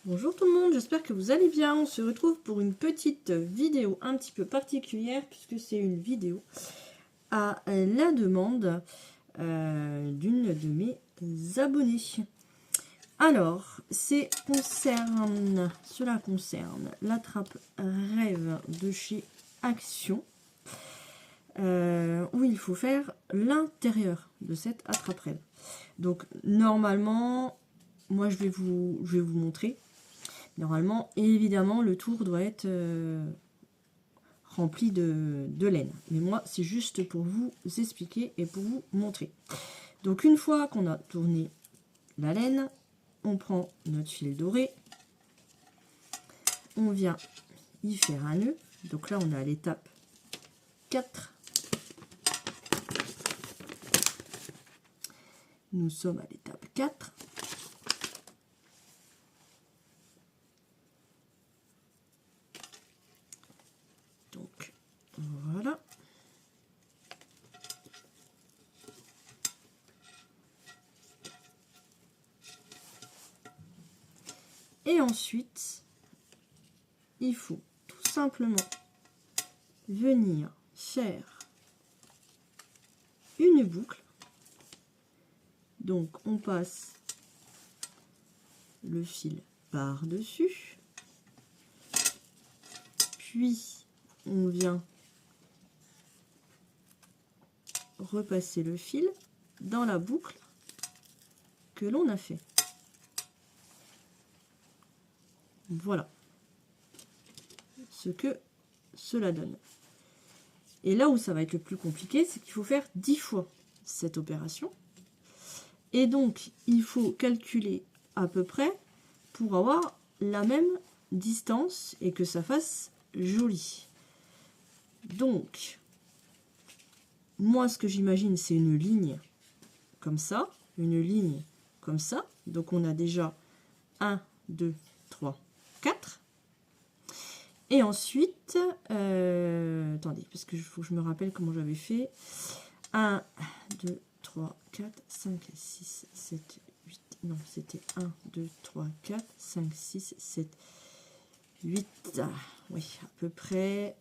Bonjour tout le monde, j'espère que vous allez bien. On se retrouve pour une petite vidéo un petit peu particulière puisque c'est une vidéo à la demande d'une de mes abonnées. Alors, cela concerne l'attrape-rêve de chez Action où il faut faire l'intérieur de cette attrape-rêve. Donc normalement, moi je vais vous montrer. Normalement, évidemment, le tour doit être rempli de laine. Mais moi, c'est juste pour vous expliquer et pour vous montrer. Donc, une fois qu'on a tourné la laine, on prend notre fil doré. On vient y faire un nœud. Donc là, on est à l'étape 4. Nous sommes à l'étape 4. Donc, voilà. Et ensuite, il faut tout simplement venir faire une boucle. Donc, on passe le fil par-dessus. Puis, on vient repasser le fil dans la boucle que l'on a fait. Voilà ce que cela donne. Et là où ça va être le plus compliqué, c'est qu'il faut faire 10 fois cette opération. Et donc, il faut calculer à peu près pour avoir la même distance et que ça fasse joli. Donc, moi, ce que j'imagine, c'est une ligne comme ça, une ligne comme ça. Donc, on a déjà 1, 2, 3, 4. Et ensuite, attendez, parce que faut que je me rappelle comment j'avais fait. 1, 2, 3, 4, 5, 6, 7, 8. Non, c'était 1, 2, 3, 4, 5, 6, 7, 8. Oui, à peu près.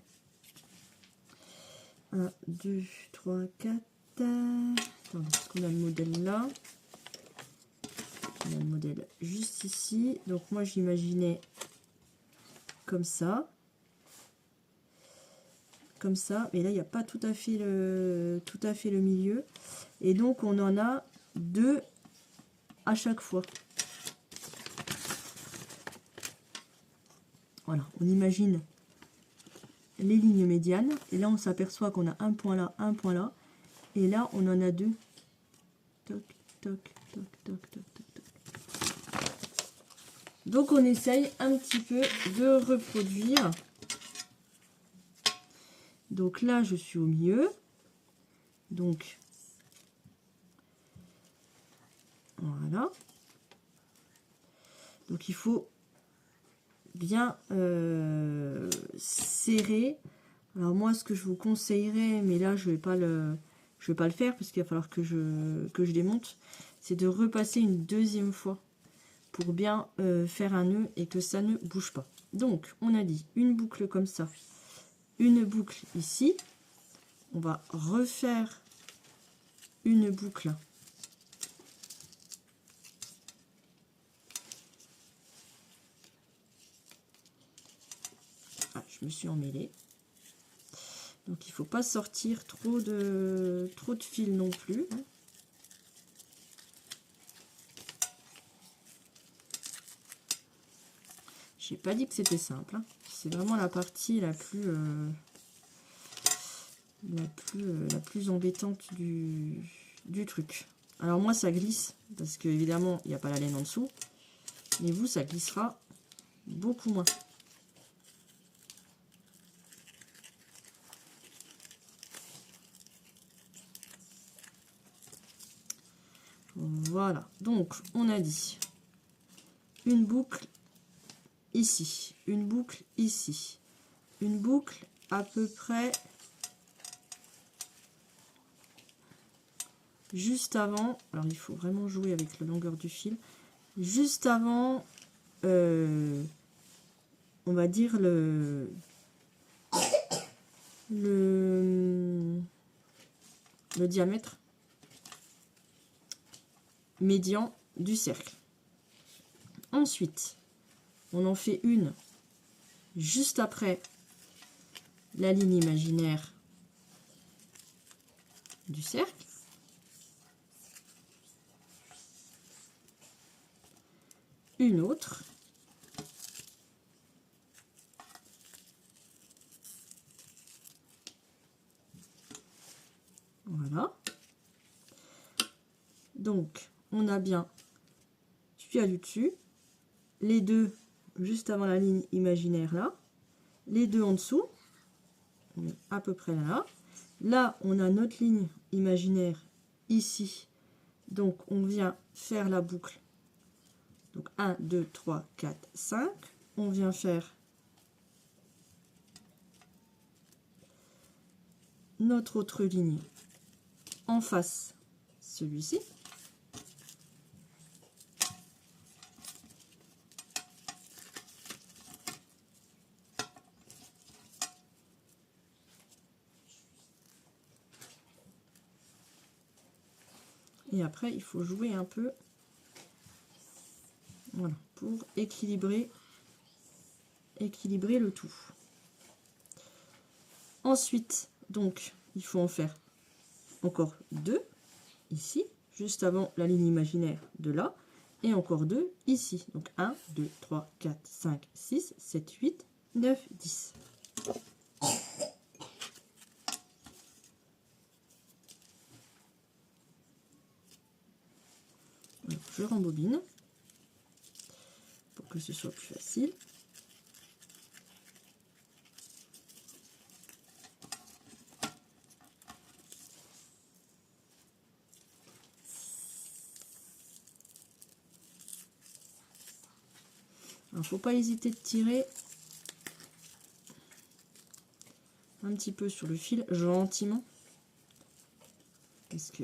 1, 2, 3, 4. Attendez, est-ce qu'on a le modèle là? On a le modèle juste ici. Donc moi, j'imaginais comme ça. Comme ça, mais là il n'y a pas tout à fait le milieu, et donc on en a 2 à chaque fois. Voilà, on imagine les lignes médianes, et là on s'aperçoit qu'on a un point là, et là on en a 2. Toc, toc, toc, toc, toc, toc, toc. Donc on essaye un petit peu de reproduire. Donc là, je suis au milieu. Donc, voilà. Donc, il faut bien serrer. Alors, moi, ce que je vous conseillerais, mais là, je vais pas le faire parce qu'il va falloir que je démonte, c'est de repasser une deuxième fois pour bien faire un nœud et que ça ne bouge pas. Donc, on a dit une boucle comme ça. Une boucle ici, on va refaire une boucle je me suis emmêlée, donc il faut pas sortir trop de fil non plus. J'ai pas dit que c'était simple, hein. C'est vraiment la partie la plus embêtante du truc. Alors moi ça glisse parce que évidemment il n'y a pas la laine en dessous, mais vous ça glissera beaucoup moins. Voilà, donc on a dit une boucle ici, une boucle ici, une boucle à peu près juste avant, alors il faut vraiment jouer avec la longueur du fil, juste avant on va dire le diamètre médian du cercle. Ensuite, on en fait une juste après la ligne imaginaire du cercle. Une autre. Voilà. Donc, on a bien celui du dessus, les deux juste avant la ligne imaginaire là, les deux en dessous, on est à peu près là. Là, on a notre ligne imaginaire ici, donc on vient faire la boucle. Donc 1, 2, 3, 4, 5. On vient faire notre autre ligne en face, celui-ci. Et après, il faut jouer un peu, voilà, pour équilibrer le tout. Ensuite, donc, il faut en faire encore deux ici, juste avant la ligne imaginaire de là, et encore deux ici. Donc 1, 2, 3, 4, 5, 6, 7, 8, 9, 10. Alors, je rembobine pour que ce soit plus facile. Il ne faut pas hésiter de tirer un petit peu sur le fil, gentiment, parce que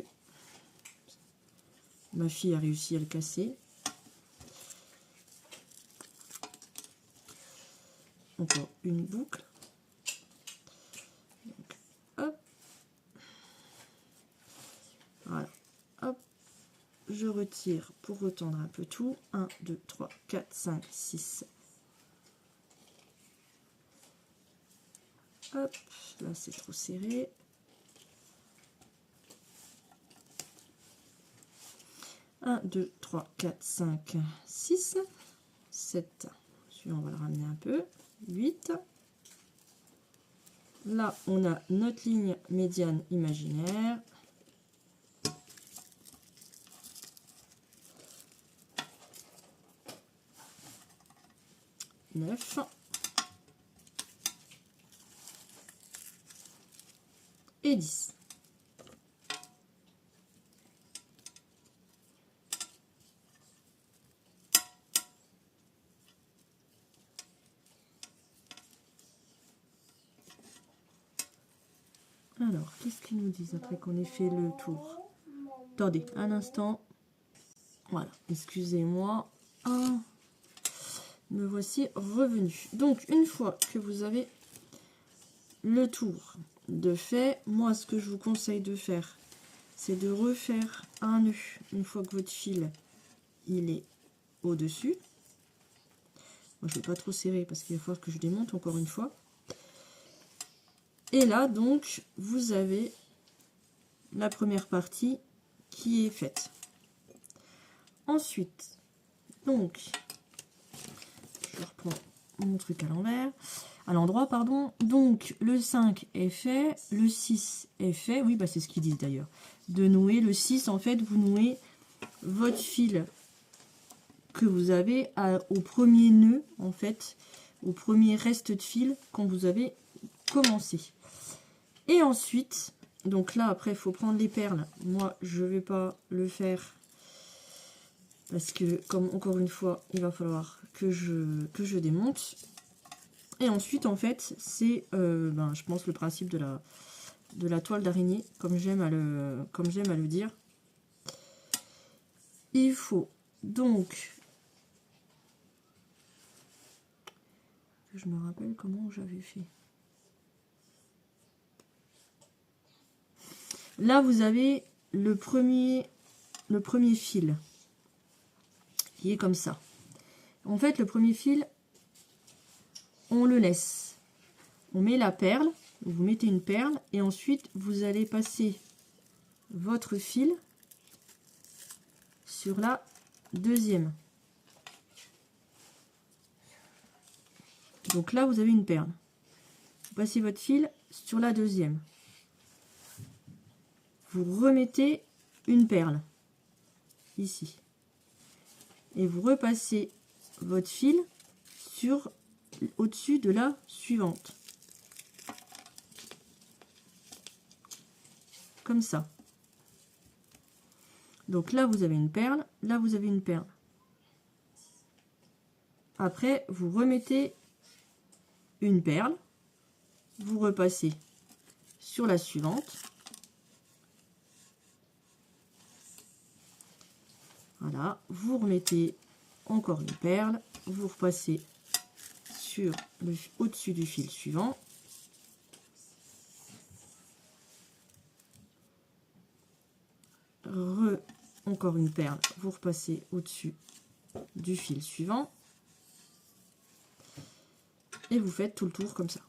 ma fille a réussi à le casser. Encore une boucle. Donc, hop. Voilà. Hop. Je retire pour retendre un peu tout. 1, 2, 3, 4, 5, 6. Hop. Là, c'est trop serré. Un, 2, 3, 4, 5, 6, 7. Celui-là, on va le ramener un peu. 8. Là, on a notre ligne médiane imaginaire. 9. Et 10. Alors, qu'est-ce qu'ils nous disent après qu'on ait fait le tour? Attendez, un instant. Voilà, excusez-moi. Ah, me voici revenu. Donc, une fois que vous avez le tour de fait, moi, ce que je vous conseille de faire, c'est de refaire un nœud une fois que votre fil, il est au-dessus. Moi, je ne vais pas trop serrer parce qu'il va falloir que je démonte encore une fois. Et là, donc, vous avez la première partie qui est faite. Ensuite, donc, je reprends mon truc à l'endroit, pardon. Donc, le 5 est fait, le 6 est fait. Oui, bah, c'est ce qu'ils disent d'ailleurs. De nouer le 6, en fait, vous nouez votre fil que vous avez au premier nœud, en fait, au premier reste de fil quand vous avez commencé. Et ensuite, donc là, après, il faut prendre les perles. Moi, je ne vais pas le faire parce que, comme encore une fois, il va falloir que je démonte. Et ensuite, en fait, c'est, je pense, le principe de la toile d'araignée, comme j'aime à le dire. Il faut donc que je me rappelle comment j'avais fait. Là, vous avez le premier fil qui est comme ça. En fait, le premier fil, on le laisse. On met la perle, vous mettez une perle et ensuite vous allez passer votre fil sur la deuxième. Donc là, vous avez une perle. Vous passez votre fil sur la deuxième. Vous remettez une perle ici. Et vous repassez votre fil sur au-dessus de la suivante. Comme ça. Donc là, vous avez une perle. Là, vous avez une perle. Après, vous remettez une perle. Vous repassez sur la suivante. Voilà. Vous remettez encore une perle. Vous repassez sur au-dessus du fil suivant. Encore une perle, vous repassez au-dessus du fil suivant et vous faites tout le tour comme ça.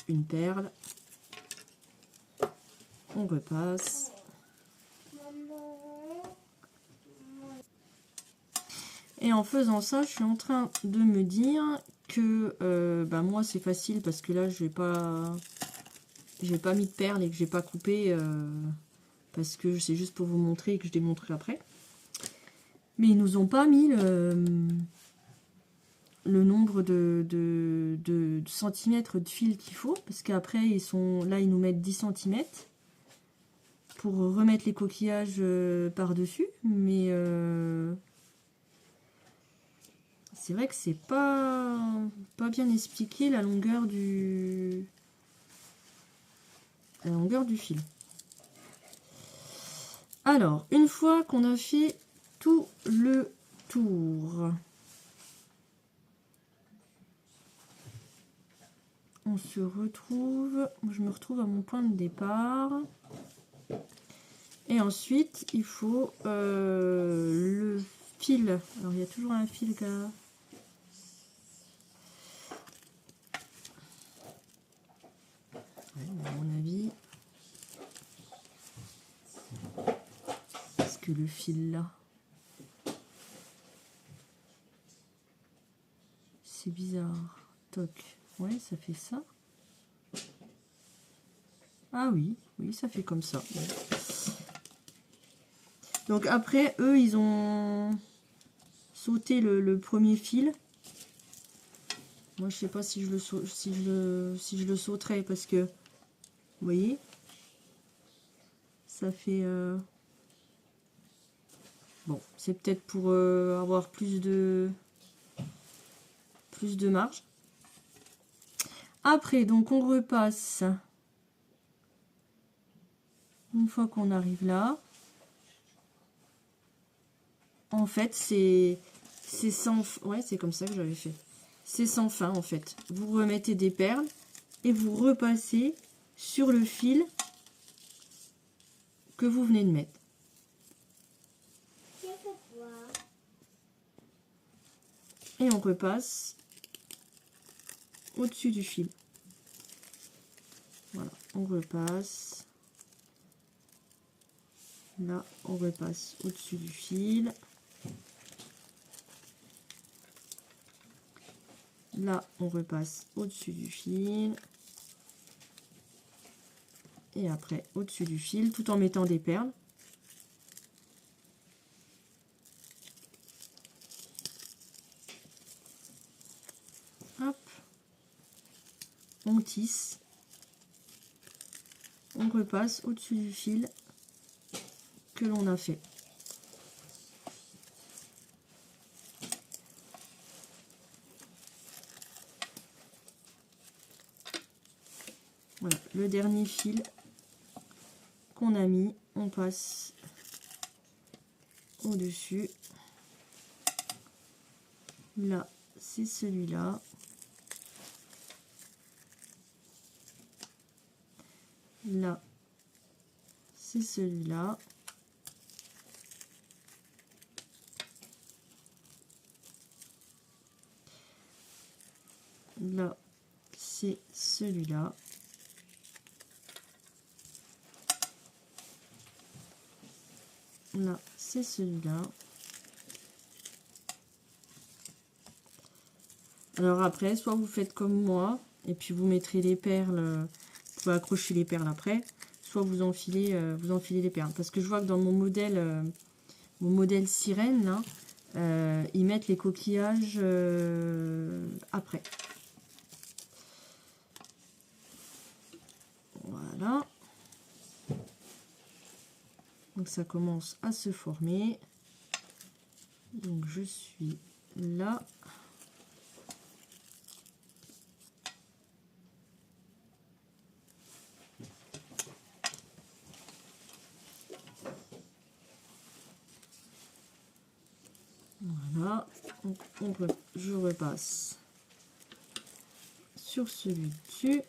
Une perle, on repasse. Et en faisant ça, je suis en train de me dire que moi c'est facile parce que là j'ai pas mis de perles et que j'ai pas coupé parce que c'est juste pour vous montrer et que je démontrerai après. Mais ils nous ont pas mis le nombre de centimètres de fil qu'il faut, parce qu'après ils nous mettent 10 cm pour remettre les coquillages par dessus, mais c'est vrai que c'est pas bien expliqué la longueur du fil. Alors, une fois qu'on a fait tout le tour, on se retrouve, je me retrouve à mon point de départ. Et ensuite, il faut le fil. Alors, il y a toujours un fil là. Ouais, à mon avis, est-ce que le fil là, c'est bizarre. Toc. Ouais, ça fait ça. Ah oui, ça fait comme ça. Ouais. Donc après, eux, ils ont sauté le premier fil. Moi, je sais pas si je le sauterai parce que, vous voyez, ça fait... Bon, c'est peut-être pour avoir plus de marge. Après, donc, on repasse. Une fois qu'on arrive là, en fait, c'est sans... Ouais, c'est comme ça que j'avais fait. C'est sans fin, en fait. Vous remettez des perles et vous repassez sur le fil que vous venez de mettre. Et on repasse au-dessus du fil. Voilà, on repasse. Là, on repasse au-dessus du fil. Là, on repasse au-dessus du fil. Et après, au-dessus du fil, tout en mettant des perles. Hop. On tisse. On repasse au-dessus du fil que l'on a fait. Voilà, le dernier fil qu'on a mis, on passe au-dessus. Là, c'est celui-là. Là, c'est celui-là. Là, c'est celui-là. Là, c'est celui-là. Alors après, soit vous faites comme moi, et puis vous mettrez les perles, vous pouvez accrocher les perles après, soit vous enfilez les perles. Parce que je vois que dans mon modèle sirène, là, ils mettent les coquillages après. Voilà. Donc ça commence à se former. Donc je suis là. Voilà. Donc je repasse sur celui dessus.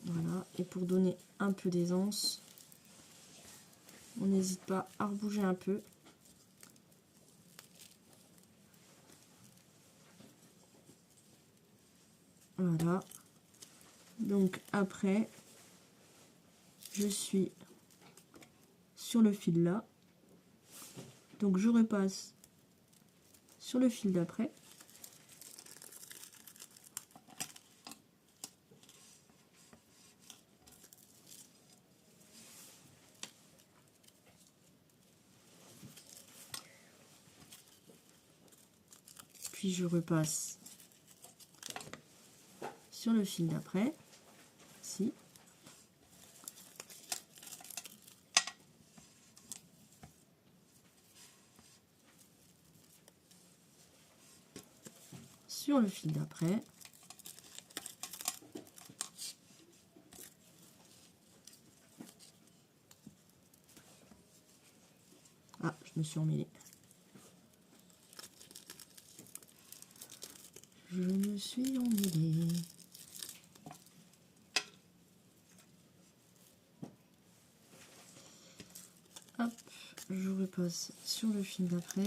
Voilà, et pour donner un peu d'aisance, on n'hésite pas à rebouger un peu. Voilà. Donc après, je suis sur le fil là. Donc je repasse sur le fil d'après. Puis je repasse sur le fil d'après, ici. Sur le fil d'après. Ah, je me suis emmêlée. Je me suis emmêlée. Hop, je repasse sur le fil d'après.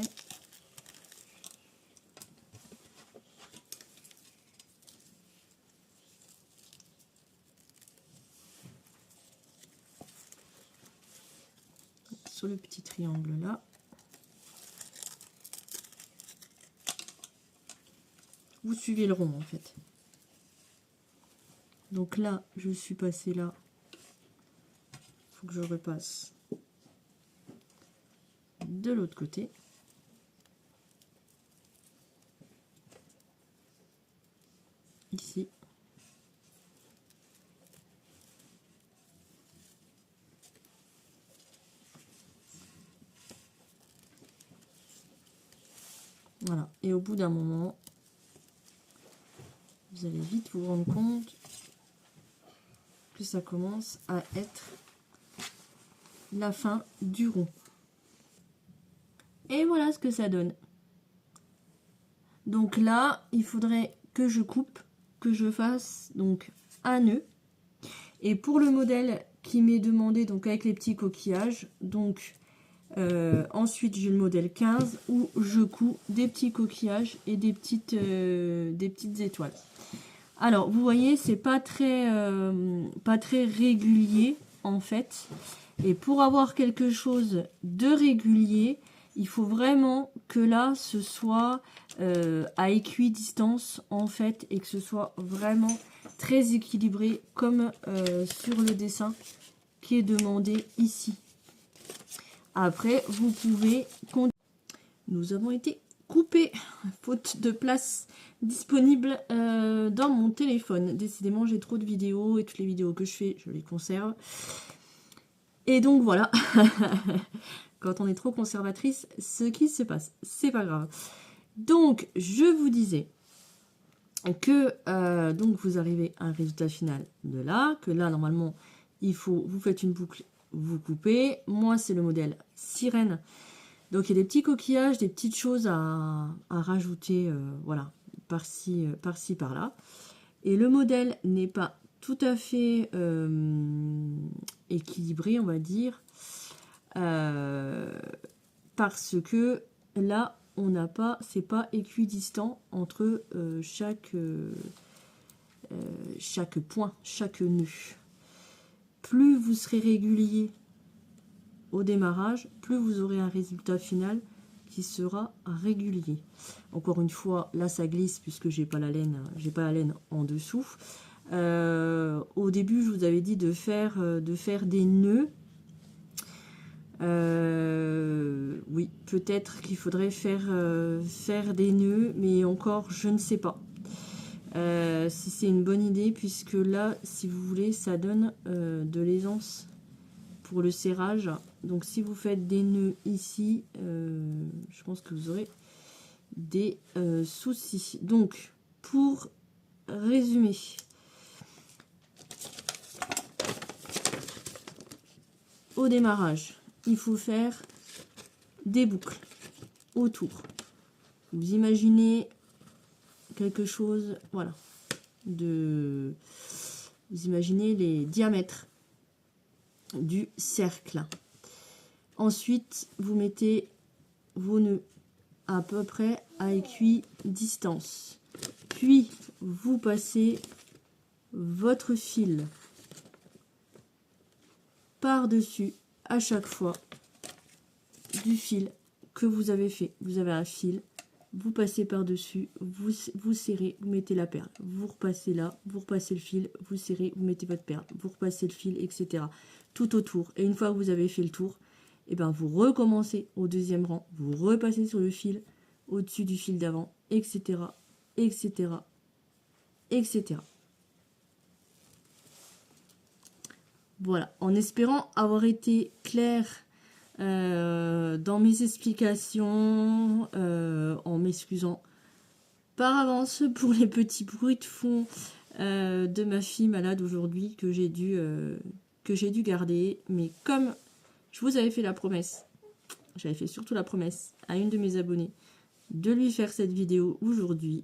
Sur le petit triangle là. Vous suivez le rond en fait. Donc là, je suis passée là. Il faut que je repasse de l'autre côté. Ici. Voilà. Et au bout d'un moment, vous allez vite vous rendre compte que ça commence à être la fin du rond. Et voilà ce que ça donne. Donc là, il faudrait que je coupe, que je fasse donc un nœud. Et pour le modèle qui m'est demandé, donc avec les petits coquillages, donc ensuite j'ai le modèle 15 où je couds des petits coquillages et des petites étoiles. Alors vous voyez, c'est pas très régulier en fait. Et pour avoir quelque chose de régulier, il faut vraiment que là ce soit à équidistance en fait, et que ce soit vraiment très équilibré comme sur le dessin qui est demandé ici. Après, vous pouvez... Nous avons été coupés, faute de place disponible dans mon téléphone. Décidément, j'ai trop de vidéos et toutes les vidéos que je fais, je les conserve. Et donc voilà, quand on est trop conservatrice, ce qui se passe, c'est pas grave. Donc je vous disais que donc vous arrivez à un résultat final de là, que là normalement il faut, vous faites une boucle, vous coupez. Moi c'est le modèle sirène, donc il y a des petits coquillages, des petites choses à rajouter, voilà, par-ci, par-là. Et le modèle n'est pas tout à fait équilibré, on va dire, parce que là on n'a pas, c'est pas équidistant entre chaque point, chaque nœud. Plus vous serez régulier au démarrage, plus vous aurez un résultat final qui sera régulier. Encore une fois, là ça glisse puisque j'ai pas la laine en dessous. Au début, je vous avais dit de faire des nœuds. Oui, peut-être qu'il faudrait faire des nœuds, mais encore, je ne sais pas. Si c'est une bonne idée, puisque là, si vous voulez, ça donne de l'aisance pour le serrage. Donc, si vous faites des nœuds ici, je pense que vous aurez des soucis. Donc, pour résumer, au démarrage, il faut faire des boucles autour. Vous imaginez quelque chose, voilà, vous imaginez les diamètres du cercle. Ensuite, vous mettez vos nœuds à peu près à équidistance. Puis, vous passez votre fil par-dessus à chaque fois du fil que vous avez fait. Vous avez un fil, vous passez par-dessus, vous serrez, vous mettez la perle, vous repassez là, vous repassez le fil, vous serrez, vous mettez votre perle, vous repassez le fil, etc. Tout autour. Et une fois que vous avez fait le tour, et ben vous recommencez au deuxième rang, vous repassez sur le fil, au-dessus du fil d'avant, etc., etc., etc. Voilà, en espérant avoir été clair dans mes explications, en m'excusant par avance pour les petits bruits de fond de ma fille malade aujourd'hui que j'ai dû garder. Mais comme je vous avais fait la promesse, j'avais fait surtout la promesse à une de mes abonnées de lui faire cette vidéo aujourd'hui,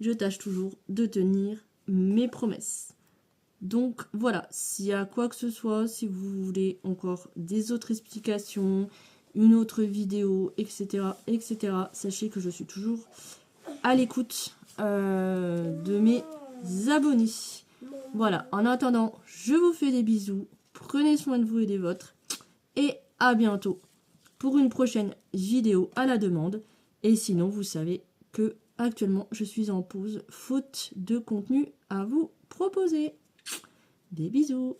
je tâche toujours de tenir mes promesses. Donc voilà, s'il y a quoi que ce soit, si vous voulez encore des autres explications, une autre vidéo, etc., etc., sachez que je suis toujours à l'écoute de mes abonnés. Voilà, en attendant, je vous fais des bisous, prenez soin de vous et des vôtres, et à bientôt pour une prochaine vidéo à la demande. Et sinon, vous savez que actuellement, je suis en pause, faute de contenu à vous proposer. Des bisous.